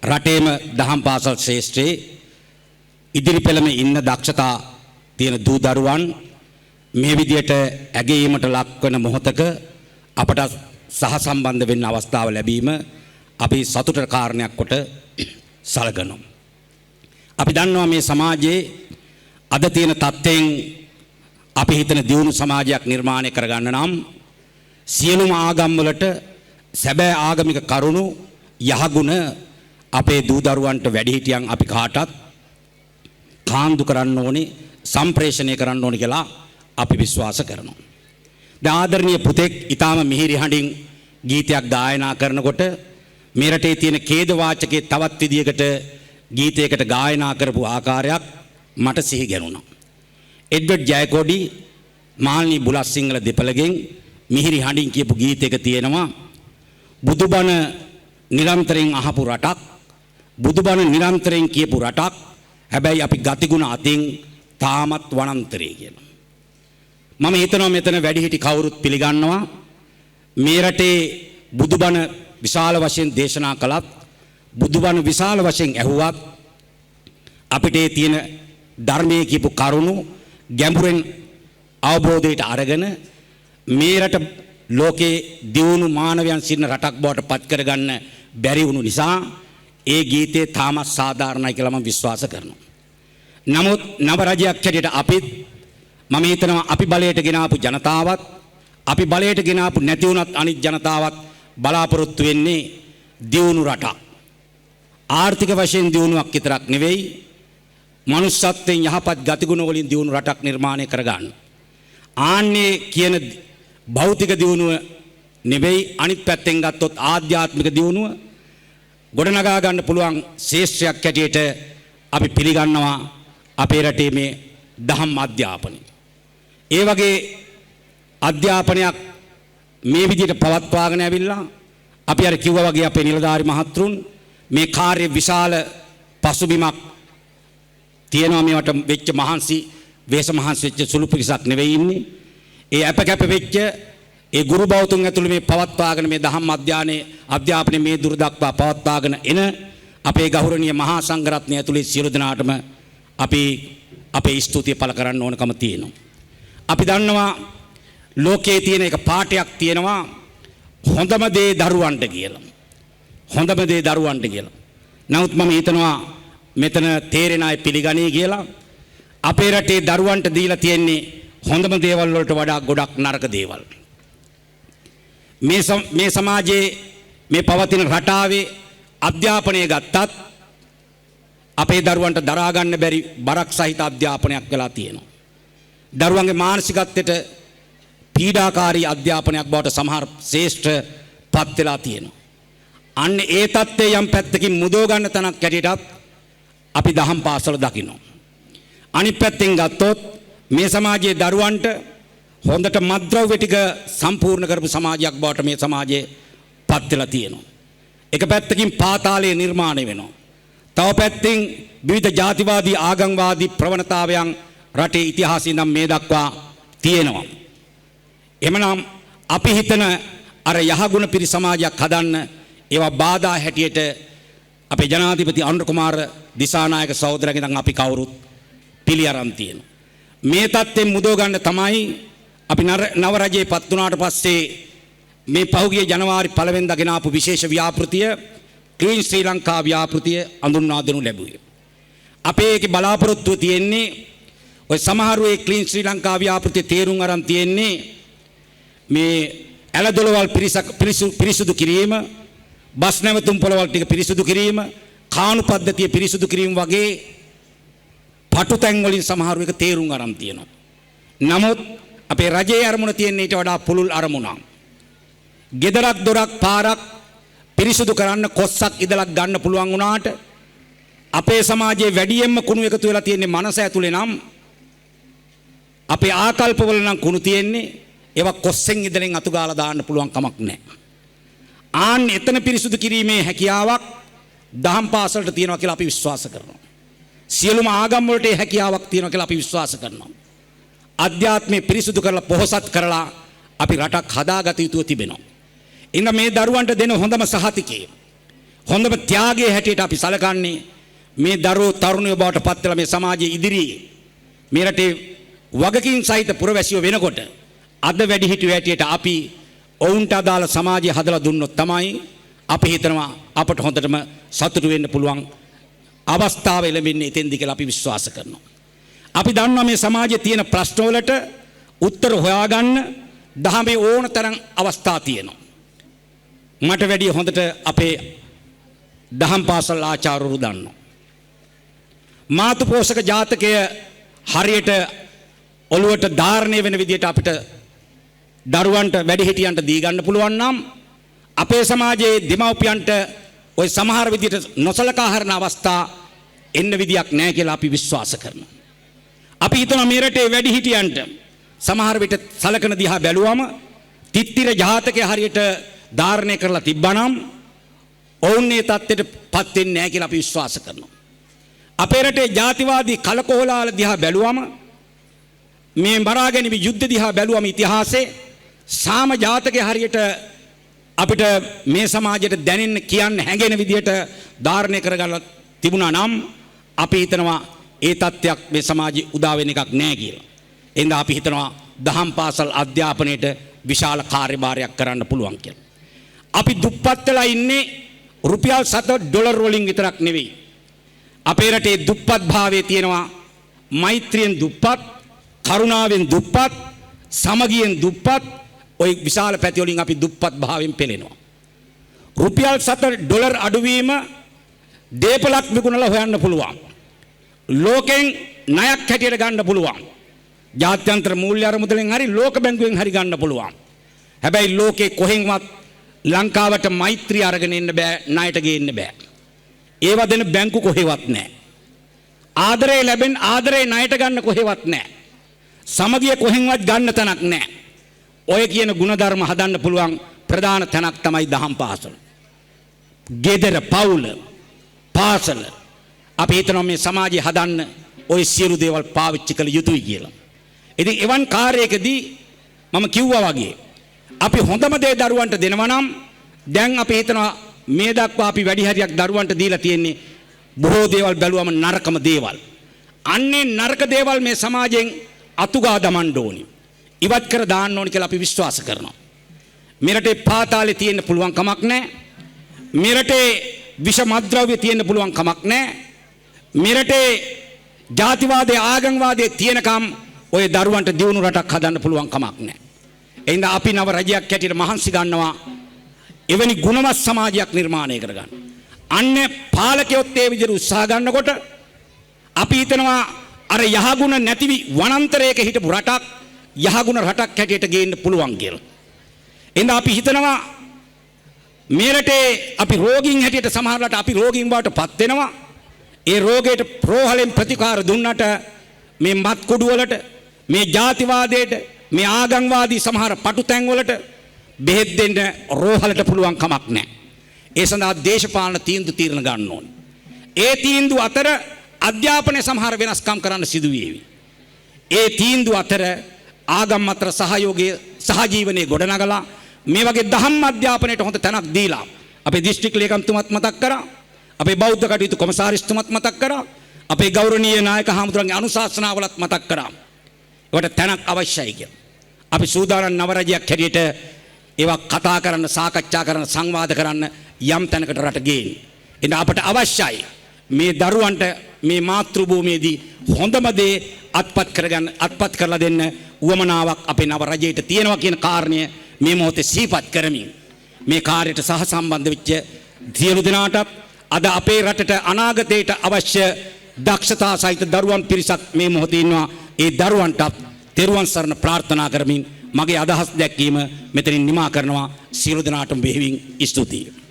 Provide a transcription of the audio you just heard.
රටේම දහම් පාසල් ශ්‍රේෂ්ඨයේ ඉදිරි පෙළම ඉන්න දක්ෂතා තියෙන දූ දරුවන් මේ විදියට ඇගීමට ලක්වන මොහොතක අපට සහසම්බන්ධ වෙන්න අවස්ථාව ලැබීම අපි සතුටට කාරණයක් කොට සලකනවා. අපි දන්නවා මේ සමාජයේ අද තියෙන තත්ත්වයෙන් අපි හිතන දියුණු සමාජයක් නිර්මාණය කරගන්න නම් සියලුම ආගම් වලට සැබෑ ආගමික කරුණු යහගුණ අපේ දූ දරුවන්ට වැඩිහිටියන් අපි කාටත් කාන්දු කරන්න ඕනේ සම්ප්‍රේෂණය කරන්න ඕනේ කියලා අපි විශ්වාස කරනවා. දැන් ආදරණීය පුතෙක් ඊටාම මිහිරි හඬින් ගීතයක් ගායනා කරනකොට මේ රටේ තියෙන ඛේද වාචකයේ තවත් විදියකට ගීතයකට ගායනා කරපු ආකාරයක් මට සිහි ගැනුණා. එඩ්වඩ් ජයකොඩි මාල්නී බුලත් සිංහල දෙපළගෙන් මිහිරි හඬින් කියපු ගීතයක තියෙනවා බුදුබණ නිරන්තරයෙන් අහපු රටක් බුදුබණ නිරන්තරයෙන් කියපු රටක් හැබැයි අපි ගතිගුණ අතින් තාමත් වනාන්තරේ කියලා. මම හිතනවා මෙතන වැඩිහිටි කවුරුත් පිළිගන්නවා මේ රටේ බුදුබණ විශාල වශයෙන් දේශනා කළත් බුදුබණ විශාල වශයෙන් ඇහුවත් අපිට තියෙන ධර්මයේ කියපු කරුණු ගැඹුරෙන් අවබෝධයට අරගෙන මේ රට ලෝකේ දියුණු මානවයන් සිටින රටක් බවට පත් කරගන්න බැරි වුණු නිසා ඒ ගීතේ තාමත් සාධාරණයි කියලා මම විශ්වාස කරනවා. නමුත් නව රජයක් හැටියට අපිත් මම හිතනවා අපි බලයට ගෙනාපු ජනතාවත් අපි බලයට ගෙනාපු නැති වුණත් අනිත් ජනතාවත් බලාපොරොත්තු වෙන්නේ දියුණු රටක්. ආර්ථික වශයෙන් දියුණුවක් විතරක් නෙවෙයි මනුස්සත්වයෙන් යහපත් ගතිගුණ වලින් දියුණු රටක් නිර්මාණය කරගන්න. ආන්නේ කියන භෞතික දියුණුව නෙවෙයි අනිත් පැත්තෙන් ගත්තොත් ආධ්‍යාත්මික දියුණුව ගොඩනගා ගන්න පුළුවන් ශේෂ්ත්‍රයක් හැටියට අපි පිළිගන්නවා අපේ රටේ මේ දහම් අධ්‍යාපනය. ඒ වගේ අධ්‍යාපනයක් මේ විදිහට පවත්වාගෙන ඇවිල්ලා අපි අර කිව්වා වගේ අපේ නිලධාරි මහත්තුන් මේ කාර්ය විශාල පසුබිමක් තියෙනවා මේවට වෙච්ච මහන්සි වේස මහන්සි වෙච්ච සුළු පිරිසක් නෙවෙයි ඉන්නේ. ඒ අපකැප වෙච්ච ඒ ගුරු බෞතුන් ඇතුළේ මේ පවත්වාගෙන මේ දහම් අධ්‍යාපනයේ මේ දුර දක්වා පවත්වාගෙන එන අපේ ගෞරවනීය මහා සංඝරත්නය ඇතුළේ සියලු දෙනාටම අපි අපේ ස්තුතිය පළ කරන්න ඕනකම තියෙනවා. අපි දන්නවා ලෝකයේ තියෙන එක පාඩයක් තියෙනවා හොඳම දේ දරුවන්ට කියලා. හොඳම දේ දරුවන්ට කියලා. නමුත් මම හිතනවා මෙතන තේරෙන අය පිළිගනී කියලා. අපේ රටේ දරුවන්ට දීලා තියෙන්නේ හොඳම දේවල් වලට වඩා ගොඩක් නරක දේවල්. මේ සමාජයේ මේ පවතින රටාවේ අධ්‍යාපනය ගත්තත් අපේ දරුවන්ට දරා ගන්න බැරි බරක් සහිත අධ්‍යාපනයක් වෙලා තියෙනවා. දරුවන්ගේ මානසිකත්වයට පීඩාකාරී අධ්‍යාපනයක් බවට සමහර ශ්‍රේෂ්ඨ පත් වෙලා තියෙනවා. අන්න ඒ தත්ත්වය යම් පැත්තකින් මුදව ගන්න තැනක් හැටියටත් අපි දහම් පාසල දකිනවා. අනිත් පැත්තෙන් ගත්තොත් මේ සමාජයේ දරුවන්ට හොඳට මත්ද්‍රව්‍ය ටික සම්පූර්ණ කරපු සමාජයක් බවට මේ සමාජයේ පත් වෙලා තියෙනවා. එක පැත්තකින් පාතාලය නිර්මාණය වෙනවා. තව පැත්තෙන් විවිධ ජාතිවාදී ආගම්වාදී ප්‍රවණතාවයන් රටේ ඉතිහාසයේ ඉඳන් මේ දක්වා තියෙනවා. එමනම් අපි හිතන අර යහගුණ පිරි සමාජයක් හදන්න ඒවා බාධා හැටියට අපේ ජනාධිපති අනුර කුමාර දිසානායක සහෝදරගෙන් ඉඳන් අපි කවුරුත් පිළි අරන් තියෙනවා. මේ தත්ත්වෙන් මුදව ගන්න තමයි අපි නව රජයේ පත් වුණාට පස්සේ මේ පහුගිය ජනවාරි 1 වෙනිදා ගෙන ආපු විශේෂ ව්‍යාපෘතිය ක්ලීන් ශ්‍රී ලංකා ව්‍යාපෘතිය අඳුන්වා දෙනු ලැබුවේ. අපේ ඒකේ බලාපොරොත්තුව තියෙන්නේ ඔය සමහරු ඒ ක්ලීන් ශ්‍රී ලංකා ව්‍යාපෘතිය තේරුම් අරන් තියෙන්නේ මේ ඇලදොලවල් පිරිසුදු කිරීම, බස් නැවතුම් පොළවල් ටික පිරිසුදු කිරීම, කාණු පද්ධතිය පිරිසුදු කිරීම වගේ පටුතැන් වලින් සමහරු එක තේරුම් අරන් තියෙනවා. නමුත් අපේ රජයේ අරමුණ තියෙන ඊට වඩා පුළුල් අරමුණක්. ගෙදරක් දොරක් පාරක් පිරිසුදු කරන්න කොස්සක් ඉදලක් ගන්න පුළුවන් වුණාට අපේ සමාජයේ වැඩියෙන්ම කුණු එකතු වෙලා තියෙන්නේ මනස ඇතුලේ නම් අපේ ආකල්පවල නම් කුණු තියෙන්නේ ඒවා කොස්සෙන් ඉදලෙන් අතු ගාලා දාන්න පුළුවන් කමක් නැහැ. ආන් එතන පිරිසුදු කිරීමේ හැකියාවක් දහම් පාසලට තියෙනවා කියලා අපි විශ්වාස කරනවා. සියලුම ආගම් වලට හැකියාවක් තියෙනවා කියලා අපි විශ්වාස කරනවා. අධ්‍යාත්මය පිරිසුදු කරලා පොහොසත් කරලා අපි රටක් හදාගත යුතුව තිබෙනවා. ඉන්න මේ දරුවන්ට දෙන හොඳම සහතිකය හොඳම ත්‍යාගයේ හැටියට අපි සලකන්නේ මේ දරුවෝ තරුණයෝ බවට පත් වෙලා මේ සමාජයේ ඉදිරියේ මේ රටේ වගකීම් සහිත පුරවැසියෝ වෙනකොට අද වැඩිහිටියෝ හැටියට අපි ඔවුන්ට අදාළ සමාජය හදලා දුන්නොත් තමයි අපි හිතනවා අපට හොඳටම සතුටු වෙන්න පුළුවන් අවස්ථාව ලැබෙන්නේ එතෙන්දී කියලා අපි විශ්වාස කරනවා. අපි දන්නවා මේ සමාජයේ තියෙන ප්‍රශ්න වලට උත්තර හොයාගන්න දහමේ ඕන තරම් අවස්ථා තියෙනවා. මට වැඩිය හොඳට අපේ දහම් පාසල් ආචාර්යවරු දන්නවා. මාතු පෝෂක ජාතකය හරියට ඔළුවට ධාරණය වෙන විදිහට අපිට දරුවන්ට වැඩිහිටියන්ට දී ගන්න පුළුවන් නම් අපේ සමාජයේ දෙමව්පියන්ට ওই සමහර විදිහට නොසලකා හරින අවස්ථා එන්න විදියක් නැහැ කියලා අපි විශ්වාස කරනවා. අපි හිතනවා මේ රටේ වැඩිහිටියන්ට සමහර විට සලකන දිහා බැලුවම තිත්තිර ජාතකය හරියට ධාරණය කරලා තිබ්බනම් ඔවුන් මේ තත්ත්වයටපත් වෙන්නේ නැහැ කියලා අපි විශ්වාස කරනවා. අපේ රටේ ජාතිවාදී කලකෝලාල දිහා බැලුවම මේ මරා ගැනීම යුද්ධ දිහා බැලුවම ඉතිහාසයේ සාම ජාතකයේ හරියට අපිට මේ සමාජයට දැනෙන්න කියන්න හැඟෙන විදිහට ධාරණය කරගන්න තිබුණා නම් අපි හිතනවා ඒ තත්ත්වයක් මේ සමාජයේ උදා වෙන එකක් නැහැ කියලා. එහෙනම් අපි හිතනවා දහම් පාසල් අධ්‍යාපනයේට විශාල කාර්යභාරයක් කරන්න පුළුවන් කියලා. අපි දුප්පත් වෙලා ඉන්නේ රුපියල් 7 ඩොලර් වලින් විතරක් නෙවෙයි. අපේ රටේ දුප්පත් භාවයේ තියෙනවා මෛත්‍රියෙන් දුප්පත්, කරුණාවෙන් දුප්පත්, සමගියෙන් දුප්පත්, ওই විශාල පැති වලින් අපි දුප්පත් භාවයෙන් පෙළෙනවා. රුපියල් 7 ඩොලර් අඩුවීම දීපලක් විකුණලා හොයන්න පුළුවන්. ලෝකෙන් ණයක් හැටියට ගන්න පුළුවන්. ජාත්‍යන්තර මූල්‍ය අරමුදලෙන් හරි ලෝක බැංකුවෙන් හරි ගන්න පුළුවන්. හැබැයි ලෝකේ කොහෙන්වත් ලංකාවට මෛත්‍රී අරගෙන ඉන්න බෑ, ණයට ගේන්න බෑ. ඒව දෙන බැංකු කොහෙවත් නැහැ. ආදරේ ලැබෙන ආදරේ ණයට ගන්න කොහෙවත් නැහැ. සමගිය කොහෙන්වත් ගන්න තැනක් නැහැ. ඔය කියන ಗುಣධර්ම හදන්න පුළුවන් ප්‍රධාන තැනක් තමයි දහම් පාසල. ගෙදර පවුල පාසල. අපි හිතනවා මේ සමාජය හදන්න ওই සියලු දේවල් පාවිච්චි කළ යුතුයි කියලා. ඉතින් එවන් කාර්යයකදී මම කිව්වා වගේ අපි හොඳම දේ දරුවන්ට දෙනවා නම් දැන් අපි හිතනවා මේ දක්වා අපි වැඩි හරියක් දරුවන්ට දීලා තියෙන්නේ බොහෝ දේවල් බැලුවම නරකම දේවල්. අන්නේ නරක දේවල් මේ සමාජයෙන් අතුගා දමන්න ඕනි. ඉවත් කර දාන්න ඕනි කියලා අපි විශ්වාස කරනවා. මේ රටේ පාතාලේ තියෙන්න පුළුවන් කමක් නැහැ. මේ රටේ විෂ මද්ද්‍රව්‍ය තියෙන්න පුළුවන් කමක් නැහැ. මේ රටේ ජාතිවාදයේ ආගම්වාදයේ තියෙනකම් ඔය දරුවන්ට දියුණු රටක් හදන්න පුළුවන් කමක් නැහැ. එහෙනම් අපි නව රජයක් හැටියට මහන්සි ගන්නවා එවැනි ගුණවත් සමාජයක් නිර්මාණය කරගන්න. අන්න පාලකයොත් ඒ විදිහට උත්සාහ ගන්නකොට අපි හිතනවා අර යහගුණ නැතිවි වනාන්තරයක හිටපු රටක් යහගුණ රටක් හැටියට ගේන්න පුළුවන් කියලා. එහෙනම් අපි හිතනවා මේ රටේ අපි රෝගීන් හැටියට සමහරවිට අපි රෝගීන් බවට පත් වෙනවා. ඒ රෝගයට ප්‍රෝහලෙන් ප්‍රතිකාර දුන්නට මේ මත් කුඩු වලට මේ ජාතිවාදයට මේ ආගම්වාදී සමහර පටුතැන් වලට බෙහෙත් දෙන්න රෝහලට පුළුවන් කමක් නැහැ. ඒ සඳහා දේශපාලන තීන්දුව తీරන ගන්න ඕනේ. ඒ තීන්දුව අතර අධ්‍යාපනයේ සමහර වෙනස්කම් කරන්න සිදු වේවි. ඒ තීන්දුව අතර ආගම් අතර සහයෝගයේ සහජීවනයේ ගොඩනගලා මේ වගේ දහම් අධ්‍යාපනයට හොඳ තැනක් දීලා අපේ දිස්ත්‍රික් ලේකම්තුමත් මතක් කරා, අපේ බෞද්ධ කටයුතු කොමසාරිස්තුමත් මතක් කරා, අපේ ගෞරවනීය නායක හාමුදුරන්ගේ අනුශාසනාවලත් මතක් කරා. ඒකට තැනක් අවශ්‍යයි කියලා. අපි සූදානම් නව රජයක් හැටියට ඒවා කතා කරන්න, සාකච්ඡා කරන්න, සංවාද කරන්න යම් තැනකට රට ගේන්න. එන්න අපට අවශ්‍යයි මේ දරුවන්ට මේ මාතෘ භූමියේදී හොඳම දේ අත්පත් කරලා දෙන්න උවමනාවක් අපේ නව රජයට තියෙනවා කියන කාරණය මේ මොහොතේ සිහිපත් කරමින් මේ කාර්යයට සහසම්බන්ධ වෙච්ච සියලු දෙනාටත් අද අපේ රටට අනාගතයට අවශ්‍ය දක්ෂතා සහිත දරුවන් පිරිසක් මේ මොහොතේ ඉන්නවා. ඒ දරුවන්ටත් තෙරුවන් සරණ ප්‍රාර්ථනා කරමින් මගේ අදහස් දැක්වීම මෙතනින් නිමා කරනවා. සියලු දෙනාටම බෙහෙවින් ස්තුතියි.